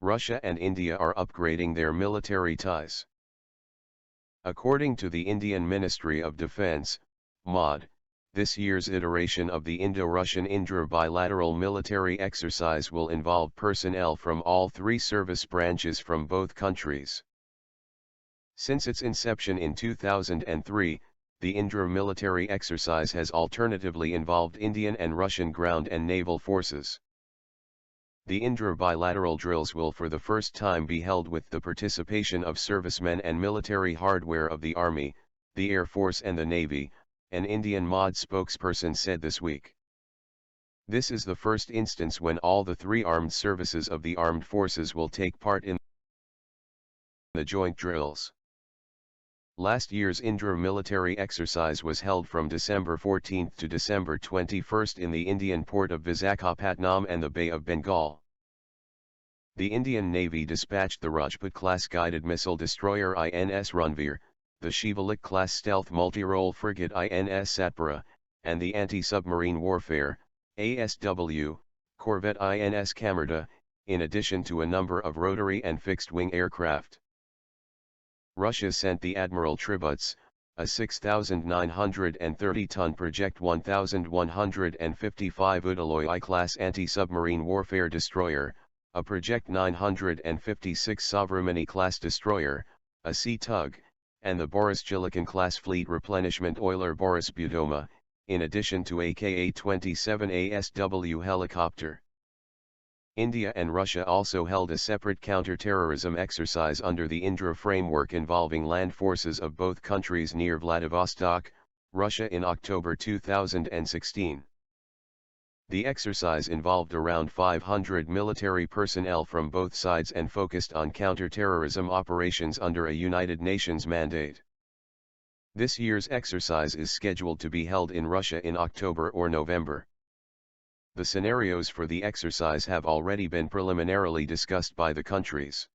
Russia and India are upgrading their military ties. According to the Indian Ministry of Defence, MOD, this year's iteration of the Indo-Russian Indra bilateral military exercise will involve personnel from all three service branches from both countries. Since its inception in 2003, the Indra military exercise has alternatively involved Indian and Russian ground and naval forces. The Indra bilateral drills will for the first time be held with the participation of servicemen and military hardware of the Army, the Air Force and the Navy, an Indian MOD spokesperson said this week. This is the first instance when all the three armed services of the armed forces will take part in the joint drills. Last year's Indra military exercise was held from December 14 to December 21 in the Indian port of Visakhapatnam and the Bay of Bengal. The Indian Navy dispatched the Rajput-class guided missile destroyer INS Ranveer, the Shivalik-class stealth multi-role frigate INS Satpura, and the anti-submarine warfare, ASW, corvette INS Kamarta, in addition to a number of rotary and fixed-wing aircraft. Russia sent the Admiral Tributs, a 6,930-ton Project 1155 Udaloy I-class anti-submarine warfare destroyer, a Project 956 Sovremenny-class destroyer, a sea tug, and the Boris Gillikin-class fleet replenishment oiler Boris Budoma, in addition to a Ka-27 ASW helicopter. India and Russia also held a separate counter-terrorism exercise under the Indra framework involving land forces of both countries near Vladivostok, Russia in October 2016. The exercise involved around 500 military personnel from both sides and focused on counter-terrorism operations under a United Nations mandate. This year's exercise is scheduled to be held in Russia in October or November. The scenarios for the exercise have already been preliminarily discussed by the countries.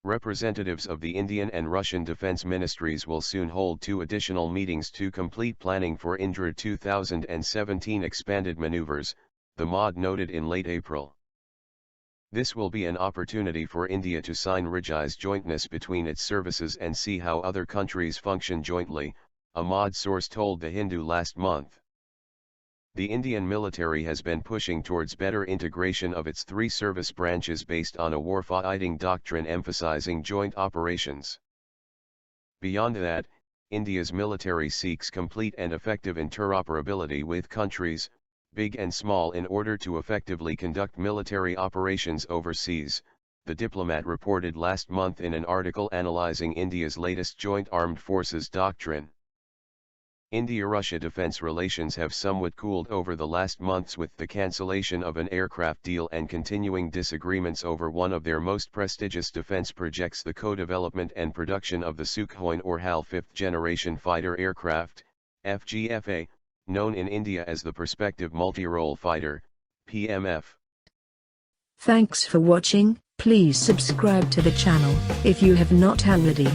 Representatives of the Indian and Russian defense ministries will soon hold 2 additional meetings to complete planning for Indra 2017 expanded maneuvers, the MOD noted in late April. This will be an opportunity for India to sign Rigi's jointness between its services and see how other countries function jointly, a MOD source told The Hindu last month. The Indian military has been pushing towards better integration of its 3 service branches based on a warfighting doctrine emphasizing joint operations. Beyond that, India's military seeks complete and effective interoperability with countries, big and small, in order to effectively conduct military operations overseas, the diplomat reported last month in an article analyzing India's latest joint armed forces doctrine. India-Russia defense relations have somewhat cooled over the last months with the cancellation of an aircraft deal and continuing disagreements over one of their most prestigious defense projects, the co-development and production of the Sukhoi or HAL fifth-generation fighter aircraft, FGFA, known in India as the Prospective Multi-Role Fighter, PMF. Thanks for watching. Please subscribe to the channel if you have not already.